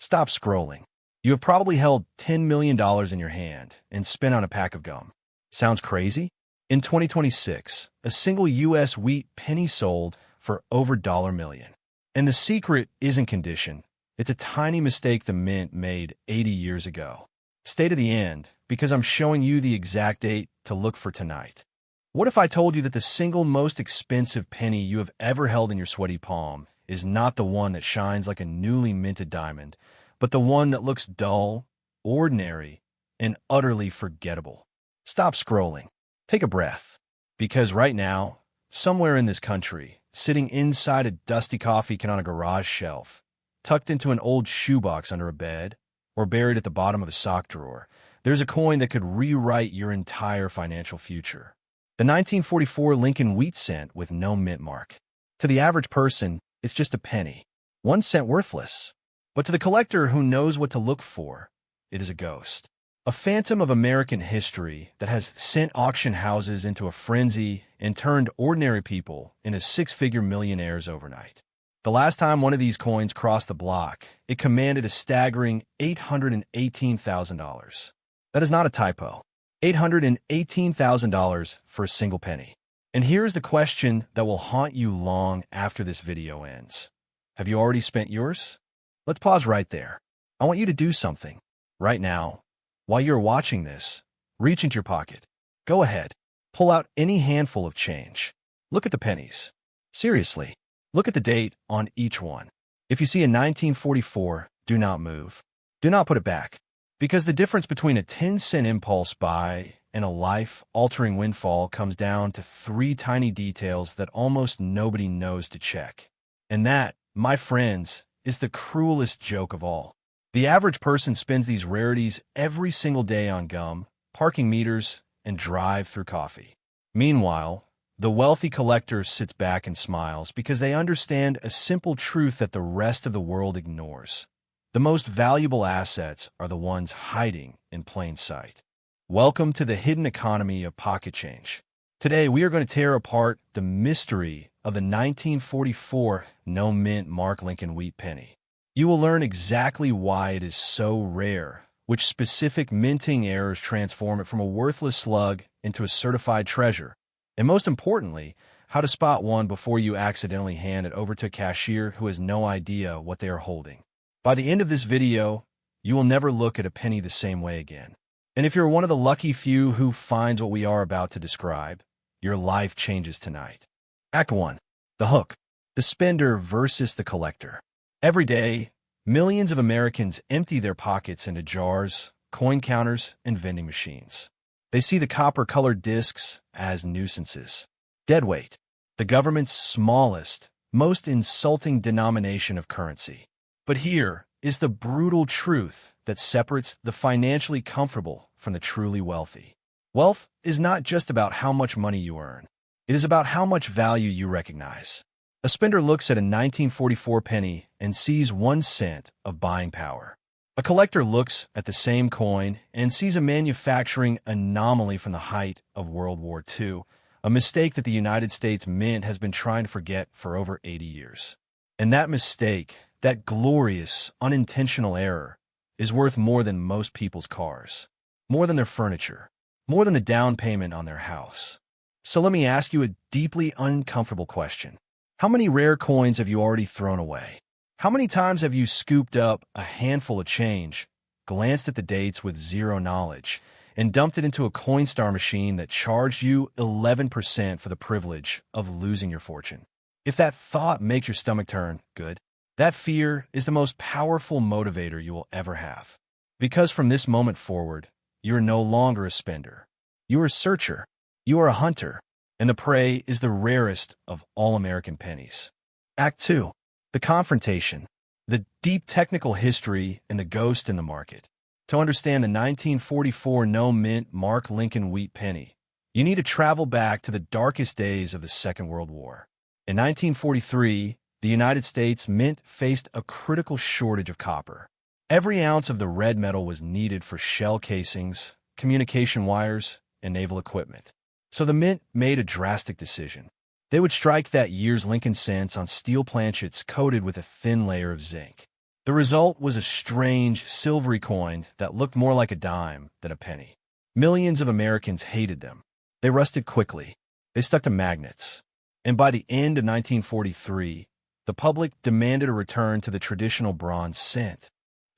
Stop scrolling. You have probably held $10 million in your hand and spent on a pack of gum. Sounds crazy? In 2026, a single U.S. wheat penny sold for over $1 million. And the secret isn't condition. It's a tiny mistake the mint made 80 years ago. Stay to the end, because I'm showing you the exact date to look for tonight. What if I told you that the single most expensive penny you have ever held in your sweaty palm is not the one that shines like a newly minted diamond, but the one that looks dull, ordinary, and utterly forgettable? Stop scrolling. Take a breath. Because right now, somewhere in this country, sitting inside a dusty coffee can on a garage shelf, tucked into an old shoebox under a bed, or buried at the bottom of a sock drawer, there's a coin that could rewrite your entire financial future. The 1944 Lincoln Wheat Cent with no mint mark. To the average person, it's just a penny. 1 cent worthless. But to the collector who knows what to look for, it is a ghost. A phantom of American history that has sent auction houses into a frenzy and turned ordinary people into six-figure millionaires overnight. The last time one of these coins crossed the block, it commanded a staggering $818,000. That is not a typo. $818,000 for a single penny. And here's the question that will haunt you long after this video ends. Have you already spent yours? Let's pause right there. I want you to do something. Right now, while you're watching this, reach into your pocket. Go ahead. Pull out any handful of change. Look at the pennies. Seriously, look at the date on each one. If you see a 1944, do not move. Do not put it back. Because the difference between a 10-cent impulse buy and a life-altering windfall comes down to 3 tiny details that almost nobody knows to check. And that, my friends, is the cruelest joke of all. The average person spends these rarities every single day on gum, parking meters, and drive-through coffee. Meanwhile, the wealthy collector sits back and smiles because they understand a simple truth that the rest of the world ignores. The most valuable assets are the ones hiding in plain sight. Welcome to the hidden economy of pocket change. Today, we are going to tear apart the mystery of the 1944 no mint mark Lincoln Wheat Penny. You will learn exactly why it is so rare, which specific minting errors transform it from a worthless slug into a certified treasure, and most importantly, how to spot one before you accidentally hand it over to a cashier who has no idea what they are holding. By the end of this video, you will never look at a penny the same way again. And if you're one of the lucky few who finds what we are about to describe, your life changes tonight. Act 1. The hook. The spender versus the collector. Every day, millions of Americans empty their pockets into jars, coin counters, and vending machines. They see the copper-colored discs as nuisances. Deadweight. The government's smallest, most insulting denomination of currency. But here is the brutal truth that separates the financially comfortable from the truly wealthy. Wealth is not just about how much money you earn. It is about how much value you recognize. A spender looks at a 1944 penny and sees 1 cent of buying power. A collector looks at the same coin and sees a manufacturing anomaly from the height of World War II, a mistake that the United States Mint has been trying to forget for over 80 years. And that mistake, that glorious, unintentional error, is worth more than most people's cars, more than their furniture, more than the down payment on their house. So let me ask you a deeply uncomfortable question. How many rare coins have you already thrown away? How many times have you scooped up a handful of change, glanced at the dates with zero knowledge, and dumped it into a Coinstar machine that charged you 11% for the privilege of losing your fortune? If that thought makes your stomach turn, good. That fear is the most powerful motivator you will ever have. Because from this moment forward, you are no longer a spender. You are a searcher. You are a hunter. And the prey is the rarest of all American pennies. Act 2. The confrontation. The deep technical history and the ghost in the market. To understand the 1944 no mint mark Lincoln Wheat Penny, you need to travel back to the darkest days of the Second World War. In 1943, the United States Mint faced a critical shortage of copper. Every ounce of the red metal was needed for shell casings, communication wires, and naval equipment. So the Mint made a drastic decision. They would strike that year's Lincoln cents on steel planchets coated with a thin layer of zinc. The result was a strange, silvery coin that looked more like a dime than a penny. Millions of Americans hated them. They rusted quickly. They stuck to magnets. And by the end of 1943, the public demanded a return to the traditional bronze cent.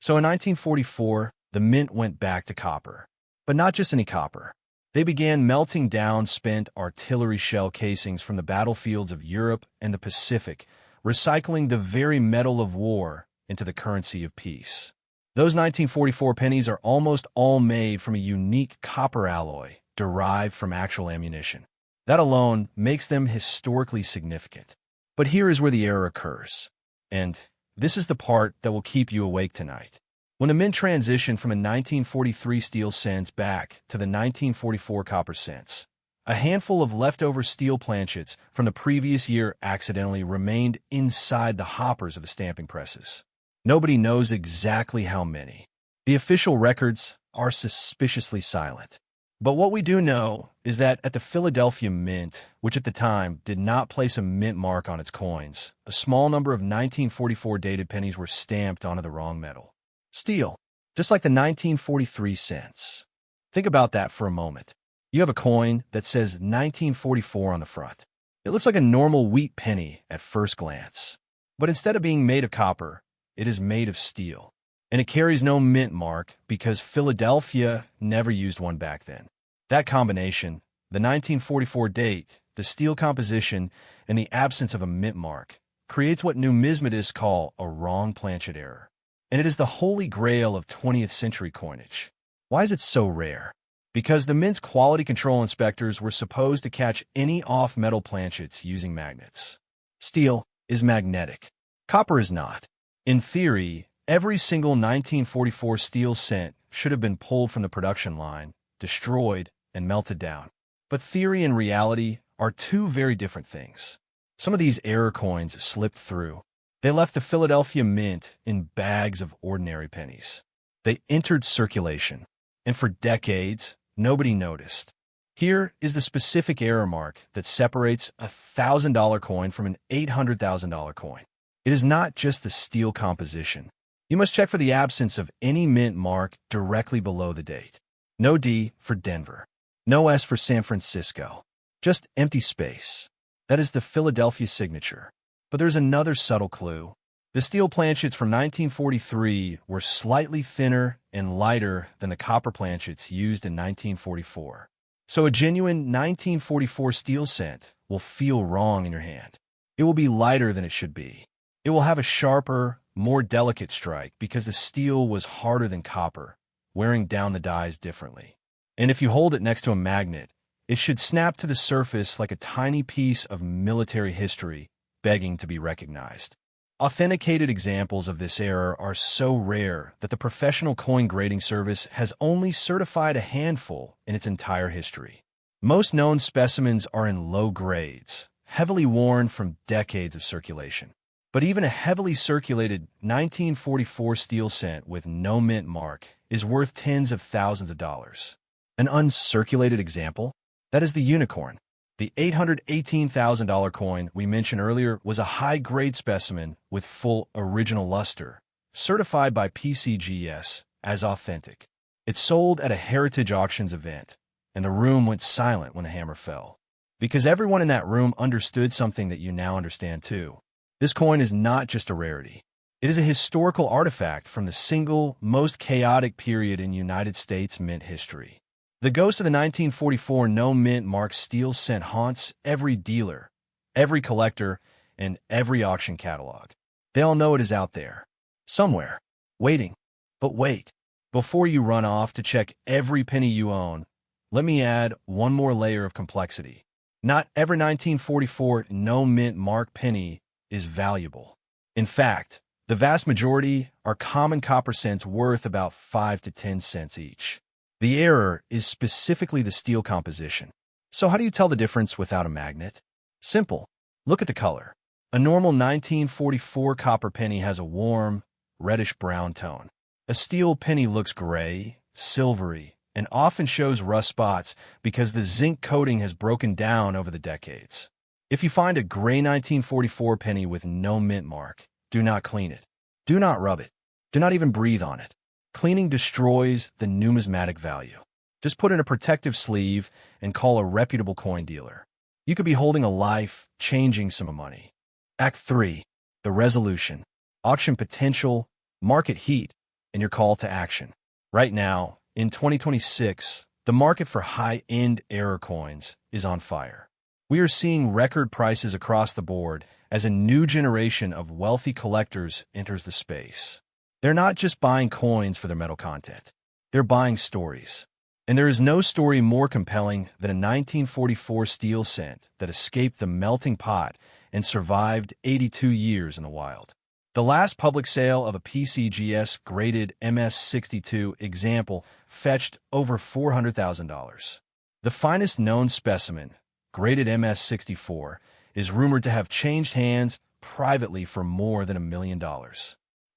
So in 1944, the mint went back to copper. But not just any copper. They began melting down spent artillery shell casings from the battlefields of Europe and the Pacific, recycling the very metal of war into the currency of peace. Those 1944 pennies are almost all made from a unique copper alloy derived from actual ammunition. That alone makes them historically significant. But here is where the error occurs. And this is the part that will keep you awake tonight. When the mint transitioned from a 1943 steel cents back to the 1944 copper cents, a handful of leftover steel planchets from the previous year accidentally remained inside the hoppers of the stamping presses. Nobody knows exactly how many. The official records are suspiciously silent. But what we do know is that at the Philadelphia Mint, which at the time did not place a mint mark on its coins, a small number of 1944 dated pennies were stamped onto the wrong metal. Steel, just like the 1943 cents. Think about that for a moment. You have a coin that says 1944 on the front. It looks like a normal wheat penny at first glance. But instead of being made of copper, it is made of steel. And it carries no mint mark because Philadelphia never used one back then. That combination, the 1944 date, the steel composition, and the absence of a mint mark, creates what numismatists call a wrong planchet error. And it is the holy grail of 20th century coinage. Why is it so rare? Because the mint's quality control inspectors were supposed to catch any off-metal planchets using magnets. Steel is magnetic. Copper is not. In theory, every single 1944 steel cent should have been pulled from the production line, destroyed, and melted down. But theory and reality are two very different things. Some of these error coins slipped through. They left the Philadelphia Mint in bags of ordinary pennies. They entered circulation, and for decades, nobody noticed. Here is the specific error mark that separates a $1,000 coin from an $800,000 coin. It is not just the steel composition. You must check for the absence of any mint mark directly below the date. No D for Denver. No S for San Francisco. Just empty space. That is the Philadelphia signature. But there's another subtle clue. The steel planchets from 1943 were slightly thinner and lighter than the copper planchets used in 1944. So a genuine 1944 steel cent will feel wrong in your hand. It will be lighter than it should be. It will have a sharper, more delicate strike because the steel was harder than copper, wearing down the dies differently. And if you hold it next to a magnet, it should snap to the surface like a tiny piece of military history begging to be recognized. Authenticated examples of this error are so rare that the professional coin grading service has only certified a handful in its entire history. Most known specimens are in low grades, heavily worn from decades of circulation. But even a heavily circulated 1944 steel cent with no mint mark is worth tens of thousands of dollars. An uncirculated example? That is the unicorn. The $818,000 coin we mentioned earlier was a high-grade specimen with full original luster, certified by PCGS as authentic. It sold at a Heritage Auctions event, and the room went silent when the hammer fell. Because everyone in that room understood something that you now understand too. This coin is not just a rarity. It is a historical artifact from the single, most chaotic period in United States mint history. The ghost of the 1944 no mint mark steel cent haunts every dealer, every collector, and every auction catalog. They all know it is out there, somewhere, waiting. But wait, before you run off to check every penny you own, let me add one more layer of complexity. Not every 1944 no mint mark penny is valuable. In fact, the vast majority are common copper cents worth about 5 to 10 cents each. The error is specifically the steel composition. So how do you tell the difference without a magnet? Simple. Look at the color. A normal 1944 copper penny has a warm, reddish-brown tone. A steel penny looks gray, silvery, and often shows rust spots because the zinc coating has broken down over the decades. If you find a gray 1944 penny with no mint mark, do not clean it. Do not rub it. Do not even breathe on it. Cleaning destroys the numismatic value. Just put in a protective sleeve and call a reputable coin dealer. You could be holding a life, changing some money. Act 3. The resolution. Auction potential, market heat, and your call to action. Right now, in 2026, the market for high-end error coins is on fire. We are seeing record prices across the board as a new generation of wealthy collectors enters the space. They're not just buying coins for their metal content. They're buying stories. And there is no story more compelling than a 1944 steel cent that escaped the melting pot and survived 82 years in the wild. The last public sale of a PCGS graded MS-62 example fetched over $400,000. The finest known specimen, graded MS-64, is rumored to have changed hands privately for more than $1 million.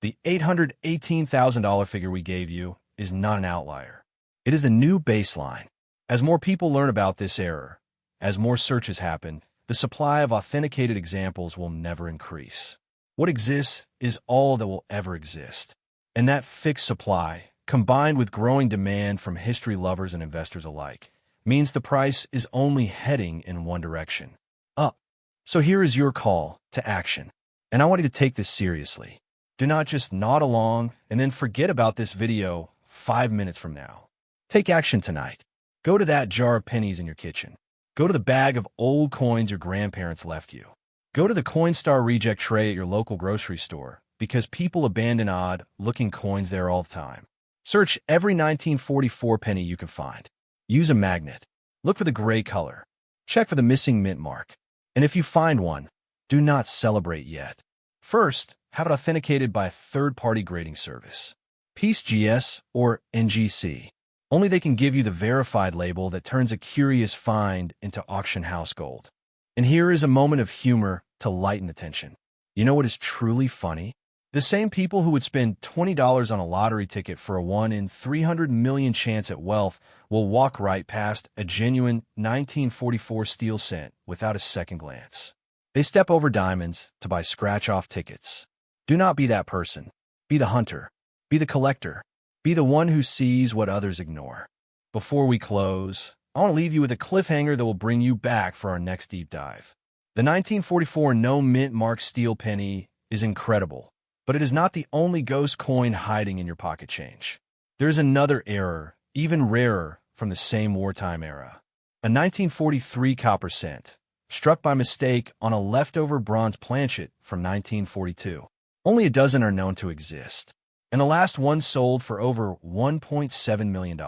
The $818,000 figure we gave you is not an outlier. It is the new baseline. As more people learn about this error, as more searches happen, the supply of authenticated examples will never increase. What exists is all that will ever exist. And that fixed supply, combined with growing demand from history lovers and investors alike, means the price is only heading in one direction, up. So here is your call to action. And I want you to take this seriously. Do not just nod along and then forget about this video 5 minutes from now. Take action tonight. Go to that jar of pennies in your kitchen. Go to the bag of old coins your grandparents left you. Go to the Coinstar reject tray at your local grocery store, because people abandon odd-looking coins there all the time. Search every 1944 penny you can find. Use a magnet. Look for the gray color. Check for the missing mint mark. And if you find one, do not celebrate yet. First, have it authenticated by a third-party grading service. PCGS or NGC. Only they can give you the verified label that turns a curious find into auction house gold. And here is a moment of humor to lighten the tension. You know what is truly funny? The same people who would spend $20 on a lottery ticket for a 1 in 300 million chance at wealth will walk right past a genuine 1944 steel cent without a second glance. They step over diamonds to buy scratch-off tickets. Do not be that person. Be the hunter. Be the collector. Be the one who sees what others ignore. Before we close, I want to leave you with a cliffhanger that will bring you back for our next deep dive. The 1944 no mint mark steel penny is incredible, but it is not the only ghost coin hiding in your pocket change. There is another error, even rarer, from the same wartime era. A 1943 copper cent, struck by mistake on a leftover bronze planchet from 1942. Only a dozen are known to exist, and the last one sold for over $1.7 million.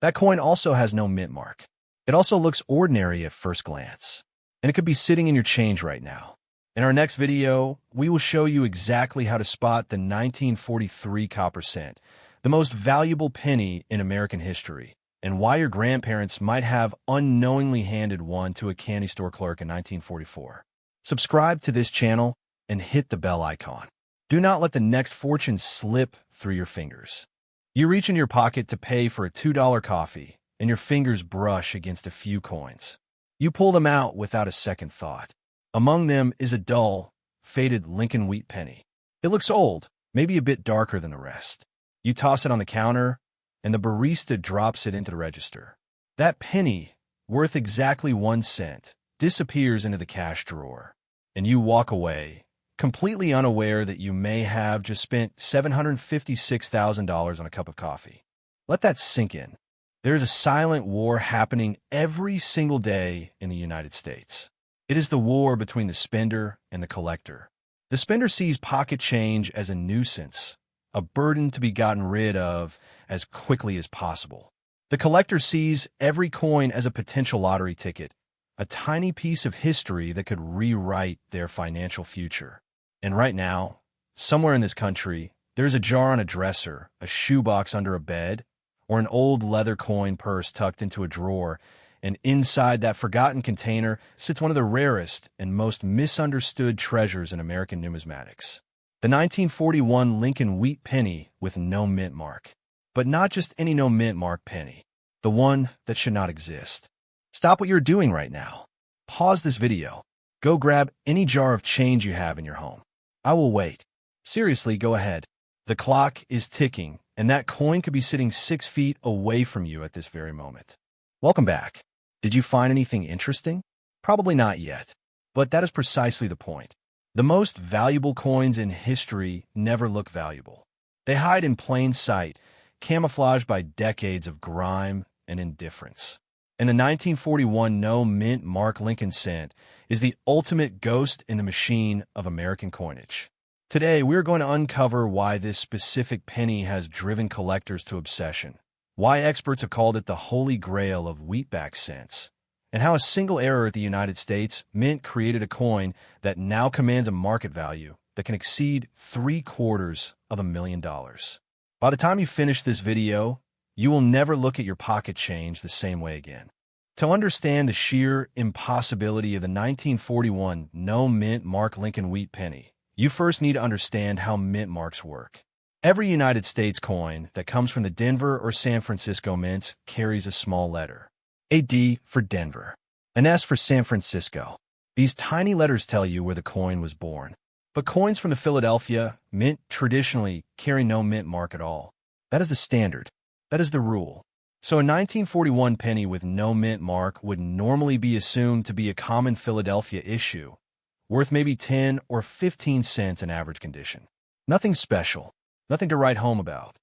That coin also has no mint mark. It also looks ordinary at first glance, and it could be sitting in your change right now. In our next video, we will show you exactly how to spot the 1943 copper cent, the most valuable penny in American history, and why your grandparents might have unknowingly handed one to a candy store clerk in 1944. Subscribe to this channel and hit the bell icon. Do not let the next fortune slip through your fingers. You reach into your pocket to pay for a $2 coffee, and your fingers brush against a few coins. You pull them out without a second thought. Among them is a dull, faded Lincoln Wheat penny. It looks old, maybe a bit darker than the rest. You toss it on the counter, and the barista drops it into the register. That penny, worth exactly 1 cent, disappears into the cash drawer, and you walk away, completely unaware that you may have just spent $756,000 on a cup of coffee. Let that sink in. There's a silent war happening every single day in the United States. It is the war between the spender and the collector. The spender sees pocket change as a nuisance, a burden to be gotten rid of as quickly as possible. The collector sees every coin as a potential lottery ticket, a tiny piece of history that could rewrite their financial future. And right now, somewhere in this country, there's a jar on a dresser, a shoebox under a bed, or an old leather coin purse tucked into a drawer, and inside that forgotten container sits one of the rarest and most misunderstood treasures in American numismatics. The 1941 Lincoln Wheat Penny with no mint mark. But not just any no mint mark penny. The one that should not exist. Stop what you're doing right now. Pause this video. Go grab any jar of change you have in your home. I will wait. Seriously, go ahead. The The clock is ticking, and that coin could be sitting 6 feet away from you at this very moment. Welcome back. Did you find anything interesting? Probably not yet, but that is precisely the point. The most valuable coins in history never look valuable. They hide in plain sight, camouflaged by decades of grime and indifference. And the 1941 no-mint mark Lincoln Cent is the ultimate ghost in the machine of American coinage. Today, we're going to uncover why this specific penny has driven collectors to obsession, why experts have called it the holy grail of wheatback cents, and how a single error at the United States Mint created a coin that now commands a market value that can exceed $750,000. By the time you finish this video, you will never look at your pocket change the same way again. To understand the sheer impossibility of the 1941 no-mint mark Lincoln Wheat Penny, you first need to understand how mint marks work. Every United States coin that comes from the Denver or San Francisco mints carries a small letter. A D for Denver, an S for San Francisco. These tiny letters tell you where the coin was born. But coins from the Philadelphia Mint traditionally carry no mint mark at all. That is the standard. That is the rule. So a 1941 penny with no mint mark would normally be assumed to be a common Philadelphia issue, worth maybe 10 or 15 cents in average condition. Nothing special, nothing to write home about.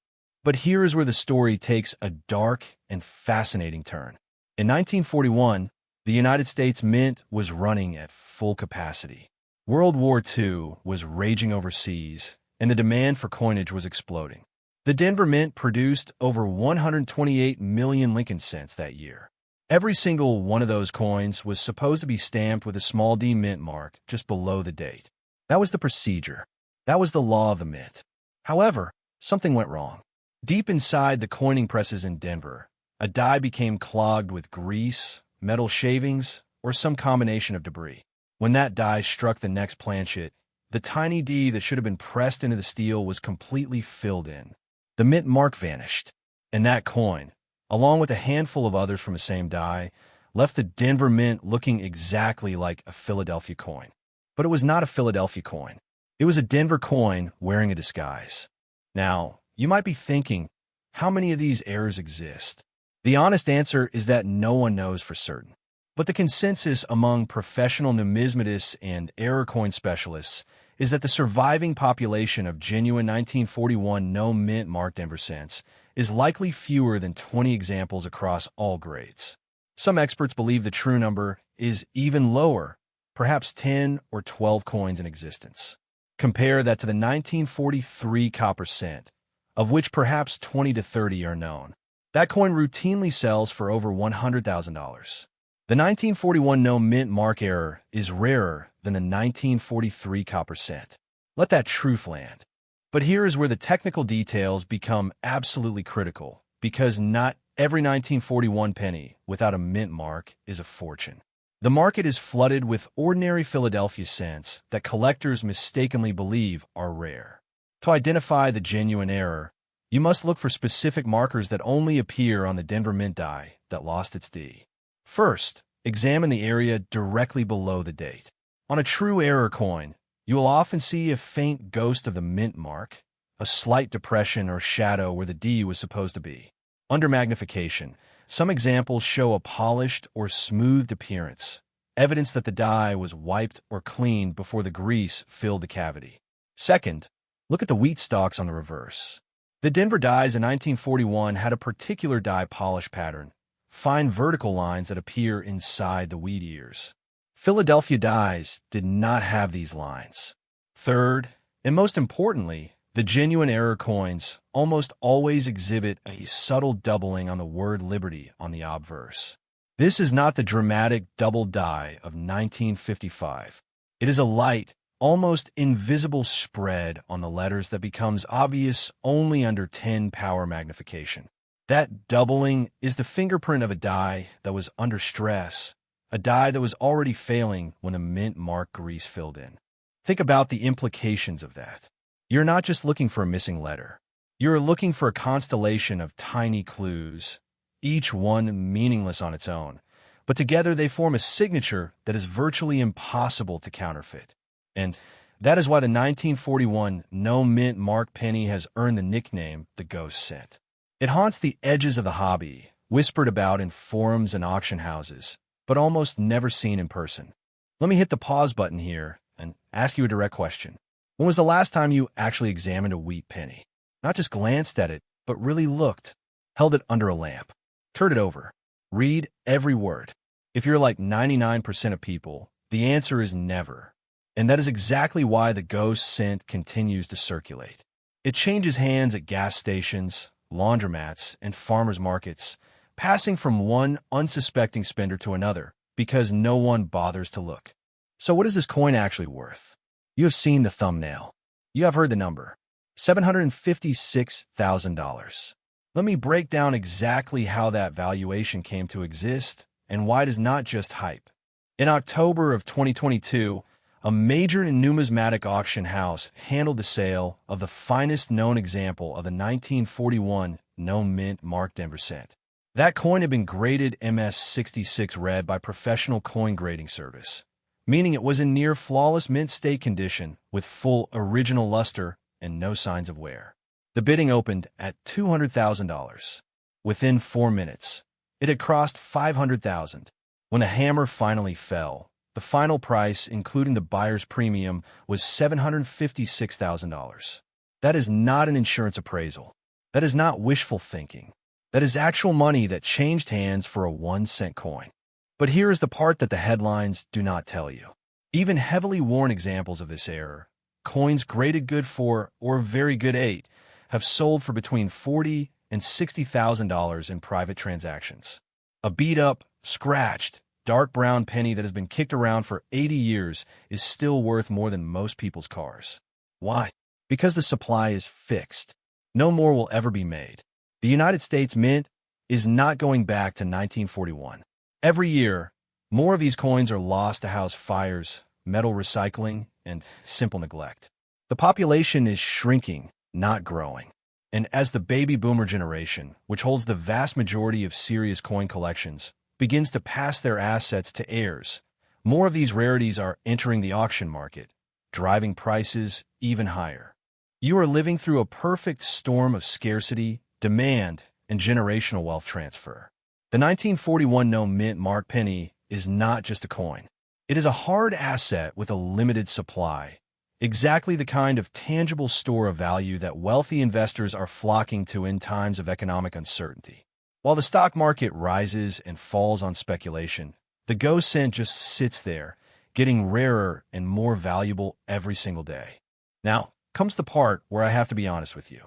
But here is where the story takes a dark and fascinating turn. In 1941, the United States Mint was running at full capacity. World War II was raging overseas, and the demand for coinage was exploding. The Denver Mint produced over 128 million Lincoln Cents that year. Every single one of those coins was supposed to be stamped with a small d mint mark just below the date. That was the procedure. That was the law of the mint. However, something went wrong. Deep inside the coining presses in Denver, a die became clogged with grease, metal shavings, or some combination of debris. When that die struck the next planchet, the tiny D that should have been pressed into the steel was completely filled in. The mint mark vanished, and that coin, along with a handful of others from the same die, left the Denver Mint looking exactly like a Philadelphia coin. But it was not a Philadelphia coin. It was a Denver coin wearing a disguise. Now, you might be thinking, how many of these errors exist? The honest answer is that no one knows for certain. But the consensus among professional numismatists and error coin specialists is that the surviving population of genuine 1941 no-mint mark Denver cents is likely fewer than 20 examples across all grades. Some experts believe the true number is even lower, perhaps 10 or 12 coins in existence. Compare that to the 1943 copper cent, of which perhaps 20 to 30 are known. That coin routinely sells for over $100,000. The 1941 no-mint mark error is rarer than the 1943 copper cent. Let that truth land. But here is where the technical details become absolutely critical, because not every 1941 penny without a mint mark is a fortune. The market is flooded with ordinary Philadelphia cents that collectors mistakenly believe are rare. To identify the genuine error, you must look for specific markers that only appear on the Denver Mint die that lost its D. First, examine the area directly below the date. On a true error coin, you will often see a faint ghost of the mint mark, a slight depression or shadow where the D was supposed to be. Under magnification, some examples show a polished or smoothed appearance, evidence that the die was wiped or cleaned before the grease filled the cavity. Second, look at the wheat stalks on the reverse. The Denver dies in 1941 had a particular die polish pattern, fine vertical lines that appear inside the wheat ears. Philadelphia dies did not have these lines. Third, and most importantly, the genuine error coins almost always exhibit a subtle doubling on the word liberty on the obverse. This is not the dramatic double die of 1955. It is a light, almost invisible spread on the letters that becomes obvious only under 10 power magnification. That doubling is the fingerprint of a die that was under stress, a die that was already failing when the mint mark grease filled in. Think about the implications of that. You're not just looking for a missing letter. You're looking for a constellation of tiny clues, each one meaningless on its own, but together they form a signature that is virtually impossible to counterfeit. And That is why the 1941 no-mint mark penny has earned the nickname the Ghost Cent. It haunts the edges of the hobby, whispered about in forums and auction houses, but almost never seen in person. Let me hit the pause button here and ask you a direct question. When was the last time you actually examined a wheat penny? Not just glanced at it, but really looked, held it under a lamp, turned it over, read every word. If you're like 99% of people, the answer is never. And that is exactly why the Ghost Cent continues to circulate. It changes hands at gas stations, laundromats, and farmers markets, passing from one unsuspecting spender to another because no one bothers to look. So what is this coin actually worth? You have seen the thumbnail. You have heard the number, $756,000. Let me break down exactly how that valuation came to exist and why it is not just hype. In October of 2022, a major numismatic auction house handled the sale of the finest known example of the 1941 no-mint mark Denver cent. That coin had been graded MS66 red by professional coin grading service, meaning it was in near flawless mint state condition with full original luster and no signs of wear. The bidding opened at $200,000. Within 4 minutes, it had crossed $500,000. When the hammer finally fell, the final price, including the buyer's premium, was $756,000. That is not an insurance appraisal. That is not wishful thinking. That is actual money that changed hands for a 1-cent coin. But here is the part that the headlines do not tell you. Even heavily worn examples of this error, coins graded good 4 or very good 8, have sold for between $40,000 and $60,000 in private transactions. A beat-up, scratched, dark brown penny that has been kicked around for 80 years is still worth more than most people's cars. Why? Because the supply is fixed. No more will ever be made. The United States Mint is not going back to 1941. Every year, more of these coins are lost to house fires, metal recycling, and simple neglect. The population is shrinking, not growing. And as the baby boomer generation, which holds the vast majority of serious coin collections, begins to pass their assets to heirs, more of these rarities are entering the auction market, driving prices even higher. You are living through a perfect storm of scarcity, demand, and generational wealth transfer. The 1941 no-mint mark penny is not just a coin. It is a hard asset with a limited supply, exactly the kind of tangible store of value that wealthy investors are flocking to in times of economic uncertainty. While the stock market rises and falls on speculation, the Ghost Cent just sits there, getting rarer and more valuable every single day. Now comes the part where I have to be honest with you.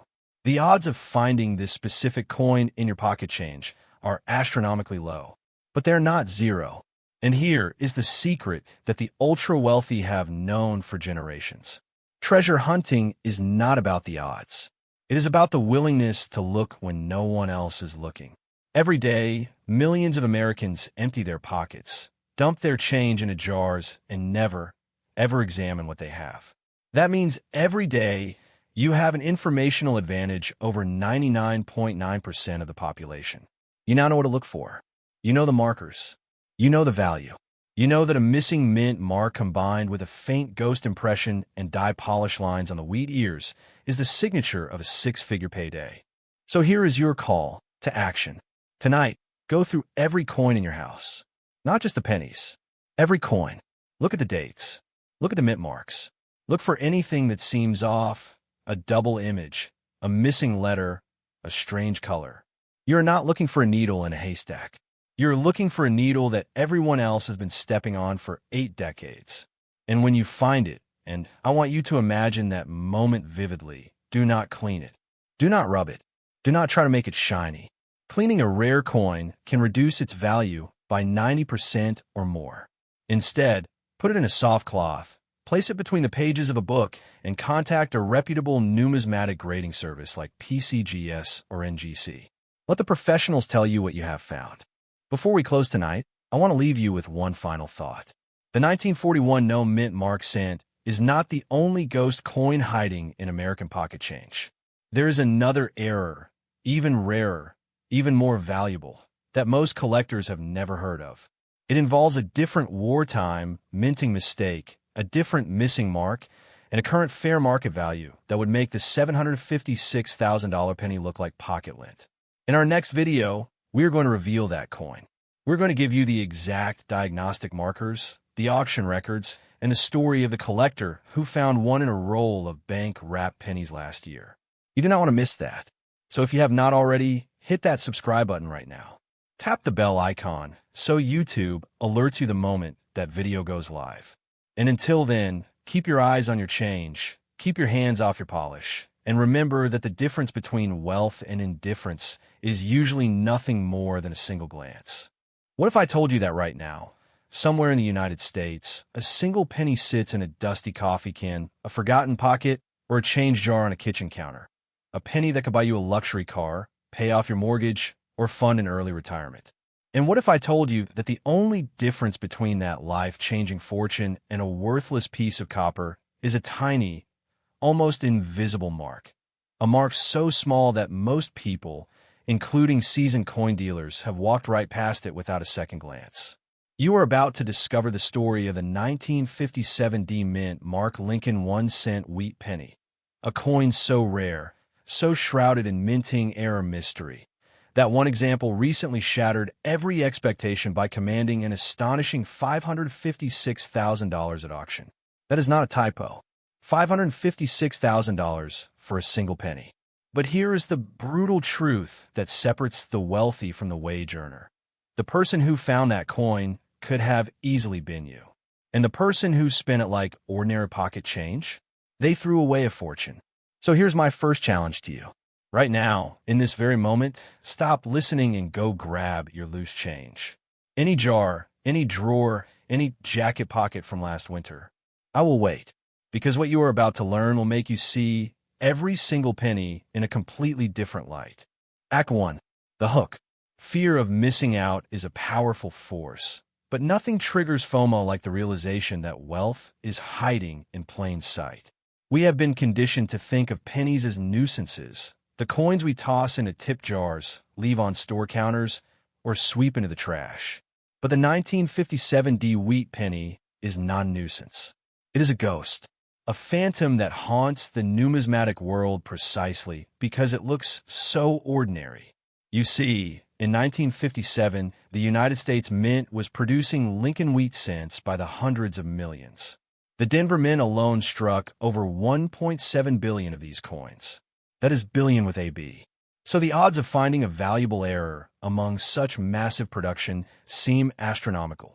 The odds of finding this specific coin in your pocket change are astronomically low, but they're not zero. And here is the secret that the ultra-wealthy have known for generations. Treasure hunting is not about the odds. It is about the willingness to look when no one else is looking. Every day, millions of Americans empty their pockets, dump their change into jars, and never, ever examine what they have. That means every day, you have an informational advantage over 99.9% of the population. You now know what to look for. You know the markers. You know the value. You know that a missing mint mark combined with a faint ghost impression and dye polish lines on the wheat ears is the signature of a 6-figure payday. So here is your call to action. Tonight, go through every coin in your house. Not just the pennies. Every coin. Look at the dates. Look at the mint marks. Look for anything that seems off, a double image, a missing letter, a strange color. You're not looking for a needle in a haystack. You're looking for a needle that everyone else has been stepping on for 8 decades. And when you find it, and I want you to imagine that moment vividly, do not clean it. Do not rub it. Do not try to make it shiny. Cleaning a rare coin can reduce its value by 90% or more. Instead, put it in a soft cloth, place it between the pages of a book, and contact a reputable numismatic grading service like PCGS or NGC. Let the professionals tell you what you have found. Before we close tonight, I want to leave you with one final thought. The 1941 no-mint mark cent is not the only ghost coin hiding in American pocket change. There is another error, even rarer, even more valuable, that most collectors have never heard of. It involves a different wartime minting mistake, a different missing mark, and a current fair market value that would make the $756,000 penny look like pocket lint. In our next video, we are going to reveal that coin. We're going to give you the exact diagnostic markers, the auction records, and the story of the collector who found one in a roll of bank-wrapped pennies last year. You do not want to miss that. So if you have not already, hit that subscribe button right now. Tap the bell icon so YouTube alerts you the moment that video goes live. And until then, keep your eyes on your change, keep your hands off your polish, and remember that the difference between wealth and indifference is usually nothing more than a single glance. What if I told you that right now, somewhere in the United States, a single penny sits in a dusty coffee can, a forgotten pocket, or a change jar on a kitchen counter? A penny that could buy you a luxury car, pay off your mortgage, or fund an early retirement. And what if I told you that the only difference between that life-changing fortune and a worthless piece of copper is a tiny, almost invisible mark? A mark so small that most people, including seasoned coin dealers, have walked right past it without a second glance. You are about to discover the story of the 1957 D Mint Mark Lincoln 1 cent wheat penny, a coin so rare, so shrouded in minting era mystery, that one example recently shattered every expectation by commanding an astonishing $556,000 at auction. That is not a typo. $556,000 for a single penny. But here is the brutal truth that separates the wealthy from the wage earner. The person who found that coin could have easily been you. And the person who spent it like ordinary pocket change, they threw away a fortune. So here's my first challenge to you. Right now, in this very moment, stop listening and go grab your loose change. Any jar, any drawer, any jacket pocket from last winter. I will wait, because what you are about to learn will make you see every single penny in a completely different light. Act 1. The hook. Fear of missing out is a powerful force, but nothing triggers FOMO like the realization that wealth is hiding in plain sight. We have been conditioned to think of pennies as nuisances, the coins we toss into tip jars, leave on store counters, or sweep into the trash. But the 1957 D wheat penny is not a nuisance. It is a ghost, a phantom that haunts the numismatic world precisely because it looks so ordinary. You see, in 1957, the United States Mint was producing Lincoln wheat cents by the hundreds of millions. The Denver Mint alone struck over 1.7 billion of these coins. That is billion with a B. So the odds of finding a valuable error among such massive production seem astronomical,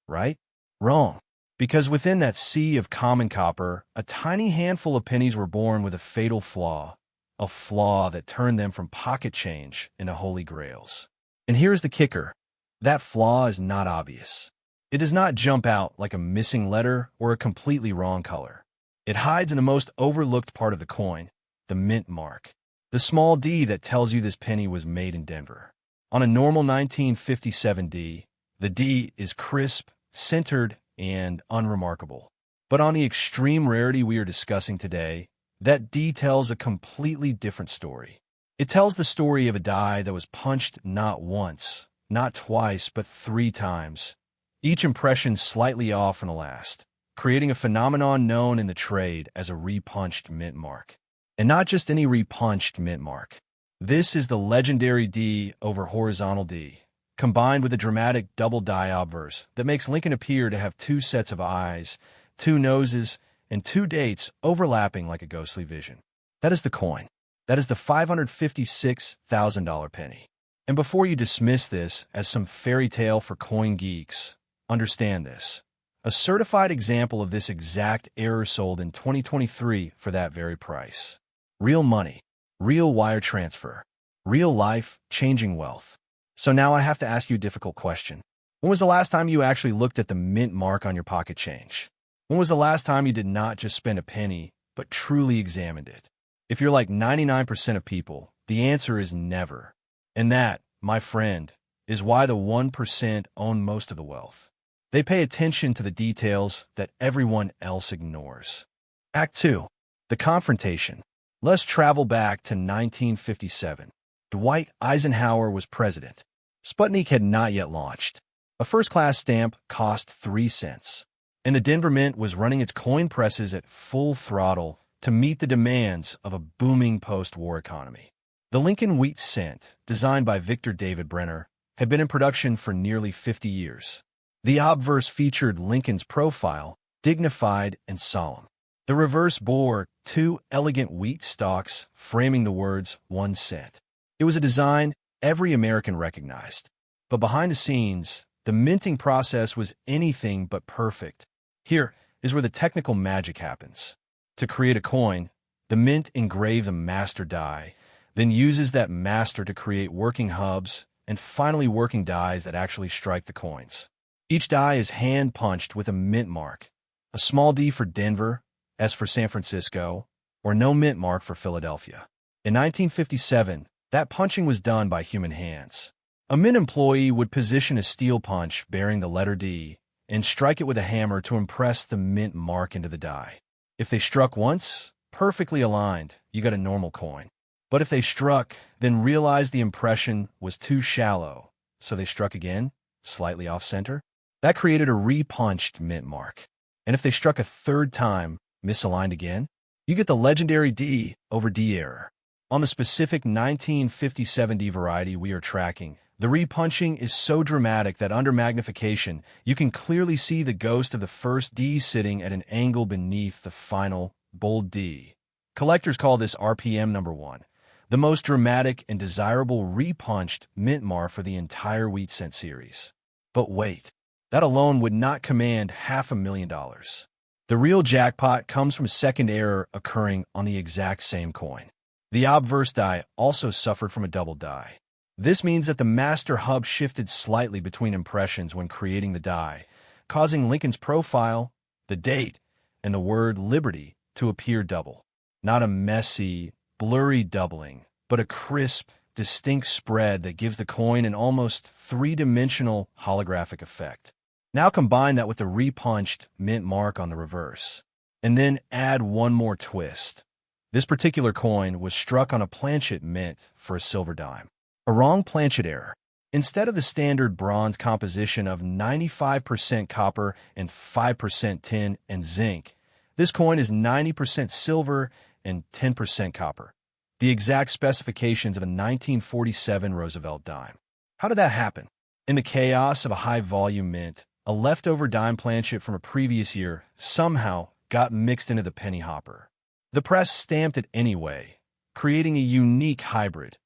right? Wrong. Because within that sea of common copper, a tiny handful of pennies were born with a fatal flaw, a flaw that turned them from pocket change into holy grails. And here's the kicker. That flaw is not obvious. It does not jump out like a missing letter or a completely wrong color. It hides in the most overlooked part of the coin, the mint mark, the small d that tells you this penny was made in Denver. On a normal 1957 D, the D is crisp, centered, and unremarkable. But on the extreme rarity we are discussing today, that D tells a completely different story. It tells the story of a die that was punched not once, not twice, but 3 times, each impression slightly off from the last, creating a phenomenon known in the trade as a repunched mint mark. And not just any repunched mint mark. This is the legendary D over horizontal D, combined with a dramatic double die obverse that makes Lincoln appear to have 2 sets of eyes, 2 noses, and 2 dates overlapping like a ghostly vision. That is the coin. That is the $556,000 penny. And before you dismiss this as some fairy tale for coin geeks, understand this. A certified example of this exact error sold in 2023 for that very price. Real money, real wire transfer, real life, changing wealth. So now I have to ask you a difficult question. When was the last time you actually looked at the mint mark on your pocket change? When was the last time you did not just spend a penny, but truly examined it? If you're like 99% of people, the answer is never. And that, my friend, is why the 1% own most of the wealth. They pay attention to the details that everyone else ignores. Act 2. The confrontation. Let's travel back to 1957. Dwight Eisenhower was president. Sputnik had not yet launched. A first-class stamp cost 3 cents. and the Denver Mint was running its coin presses at full throttle to meet the demands of a booming post-war economy. The Lincoln Wheat Cent, designed by Victor David Brenner, had been in production for nearly 50 years. The obverse featured Lincoln's profile, dignified and solemn. The reverse bore two elegant wheat stalks framing the words 1 cent. It was a design every American recognized. But behind the scenes, the minting process was anything but perfect. Here is where the technical magic happens. To create a coin, the mint engraves a master die, then uses that master to create working hubs and finally working dies that actually strike the coins. Each die is hand-punched with a mint mark, a small D for Denver, S for San Francisco, or no mint mark for Philadelphia. In 1957, that punching was done by human hands. A mint employee would position a steel punch bearing the letter D and strike it with a hammer to impress the mint mark into the die. If they struck once, perfectly aligned, you got a normal coin. But if they struck, then realized the impression was too shallow, so they struck again, slightly off-center. That created a re-punched mint mark. And if they struck a third time, misaligned again, you get the legendary D over D error. On the specific 1957 D variety we are tracking, the re-punching is so dramatic that under magnification, you can clearly see the ghost of the first D sitting at an angle beneath the final bold D. Collectors call this RPM number 1, the most dramatic and desirable re-punched mint mark for the entire Wheat Cent series. But wait, that alone would not command $500,000. The real jackpot comes from a second error occurring on the exact same coin. The obverse die also suffered from a double die. This means that the master hub shifted slightly between impressions when creating the die, causing Lincoln's profile, the date, and the word Liberty to appear double. Not a messy, blurry doubling, but a crisp, distinct spread that gives the coin an almost three-dimensional holographic effect. Now combine that with the re-punched mint mark on the reverse, and then add one more twist. This particular coin was struck on a planchet mint for a silver dime. A wrong planchet error. Instead of the standard bronze composition of 95% copper and 5% tin and zinc, this coin is 90% silver and 10% copper, the exact specifications of a 1947 Roosevelt dime. How did that happen? In the chaos of a high-volume mint, a leftover dime planchet from a previous year somehow got mixed into the penny hopper. The press stamped it anyway, creating a unique hybrid,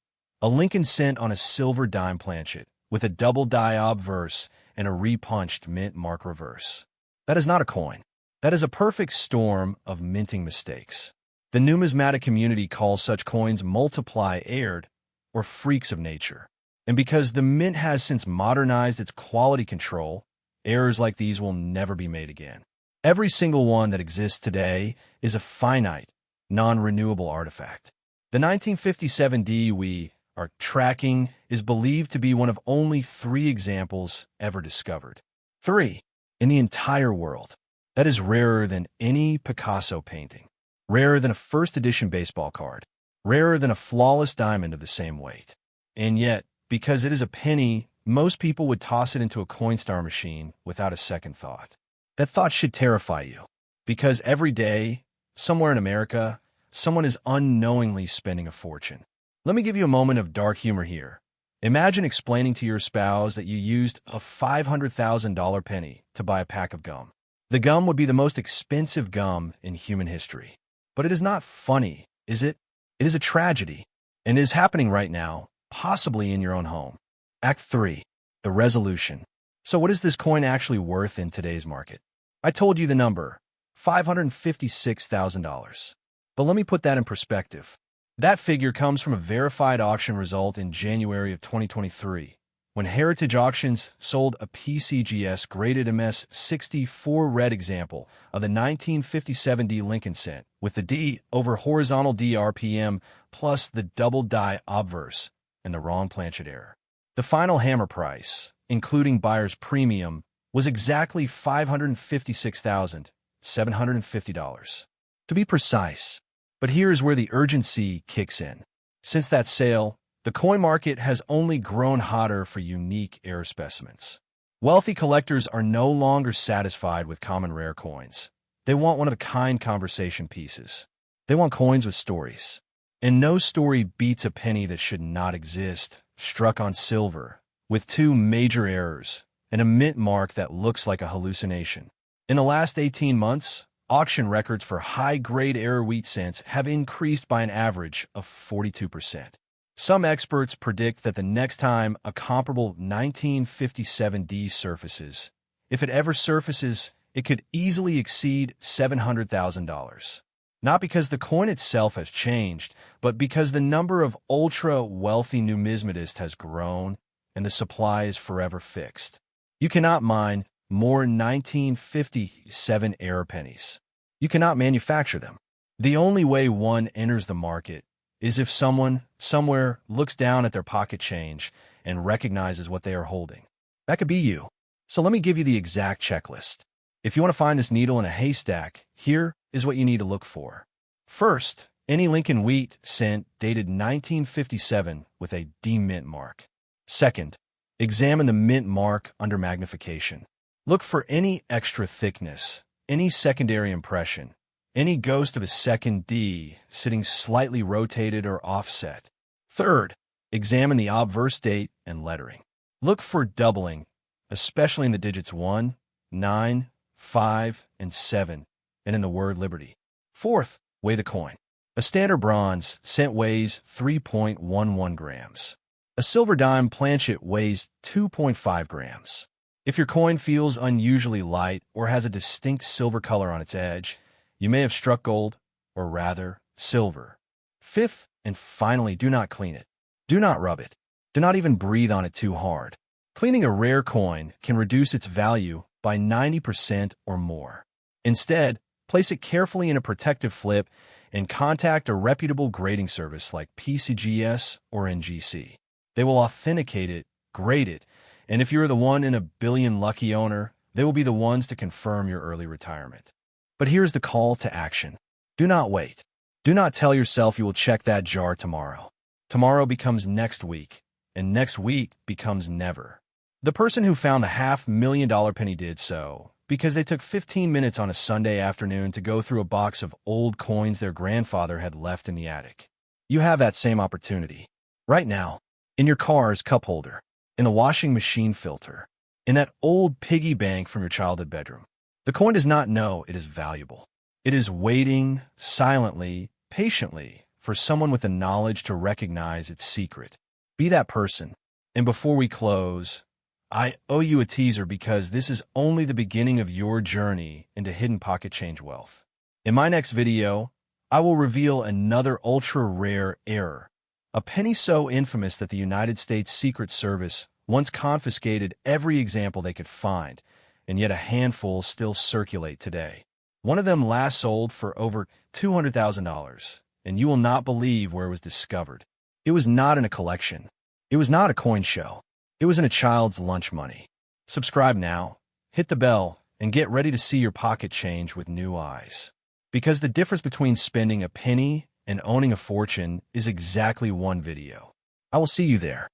a Lincoln Cent on a silver dime planchet with a double die obverse and a re-punched mint mark reverse. That is not a coin. That is a perfect storm of minting mistakes. The numismatic community calls such coins multiply-erred or freaks of nature. And because the mint has since modernized its quality control, errors like these will never be made again. Every single one that exists today is a finite, non-renewable artifact. The 1957 D we are tracking is believed to be one of only 3 examples ever discovered. 3 in the entire world. That is rarer than any Picasso painting, rarer than a first edition baseball card, rarer than a flawless diamond of the same weight. And yet, because it is a penny, most people would toss it into a Coinstar machine without a second thought. That thought should terrify you, because every day, somewhere in America, someone is unknowingly spending a fortune. Let me give you a moment of dark humor here. Imagine explaining to your spouse that you used a $500,000 penny to buy a pack of gum. The gum would be the most expensive gum in human history. But it is not funny, is it? It is a tragedy, and it is happening right now, possibly in your own home. Act 3, the resolution. So what is this coin actually worth in today's market? I told you the number, $556,000. But let me put that in perspective. That figure comes from a verified auction result in January of 2023, when Heritage Auctions sold a PCGS graded MS64 red example of the 1957 D Lincoln Cent with the D over horizontal D RPM plus the double die obverse and the wrong planchet error. The final hammer price, including buyer's premium, was exactly $556,750. To be precise. But here is where the urgency kicks in. Since that sale, the coin market has only grown hotter for unique error specimens. Wealthy collectors are no longer satisfied with common rare coins. They want one-of-a-kind conversation pieces. They want coins with stories. And no story beats a penny that should not exist, struck on silver, with two major errors, and a mint mark that looks like a hallucination. In the last 18 months, auction records for high-grade error wheat cents have increased by an average of 42%. Some experts predict that the next time a comparable 1957D surfaces, if it ever surfaces, it could easily exceed $700,000. Not because the coin itself has changed, but because the number of ultra-wealthy numismatists has grown and the supply is forever fixed. You cannot mine more 1957 error pennies. You cannot manufacture them. The only way one enters the market is if someone, somewhere, looks down at their pocket change and recognizes what they are holding. That could be you. So let me give you the exact checklist. If you want to find this needle in a haystack, here is what you need to look for. First, any Lincoln Wheat Cent dated 1957 with a D mint mark. Second, examine the mint mark under magnification. Look for any extra thickness, any secondary impression, any ghost of a second D sitting slightly rotated or offset. Third, examine the obverse date and lettering. Look for doubling, especially in the digits 1, 9, 5, and 7, and in the word liberty. Fourth, weigh the coin. A standard bronze cent weighs 3.11 grams. A silver dime planchet weighs 2.5 grams. If your coin feels unusually light or has a distinct silver color on its edge, you may have struck gold, or rather, silver. Fifth, and finally, do not clean it. Do not rub it. Do not even breathe on it too hard. Cleaning a rare coin can reduce its value by 90% or more. Instead, place it carefully in a protective flip and contact a reputable grading service like PCGS or NGC. They will authenticate it, grade it, and if you're the 1 in a billion lucky owner, they will be the ones to confirm your early retirement. But here's the call to action. Do not wait. Do not tell yourself you will check that jar tomorrow. Tomorrow becomes next week, and next week becomes never. The person who found the $500,000 penny did so because they took 15 minutes on a Sunday afternoon to go through a box of old coins their grandfather had left in the attic. You have that same opportunity. Right now, in your car's cup holder, in the washing machine filter, in that old piggy bank from your childhood bedroom. The coin does not know it is valuable. It is waiting silently, patiently, for someone with the knowledge to recognize its secret. Be that person. And before we close, I owe you a teaser because this is only the beginning of your journey into hidden pocket change wealth. In my next video, I will reveal another ultra-rare error, a penny so infamous that the United States Secret Service once confiscated every example they could find, and yet a handful still circulate today. One of them last sold for over $200,000, and you will not believe where it was discovered. It was not in a collection. It was not a coin show. It was in a child's lunch money. Subscribe now, hit the bell, and get ready to see your pocket change with new eyes. Because the difference between spending a penny and owning a fortune is exactly one video. I will see you there.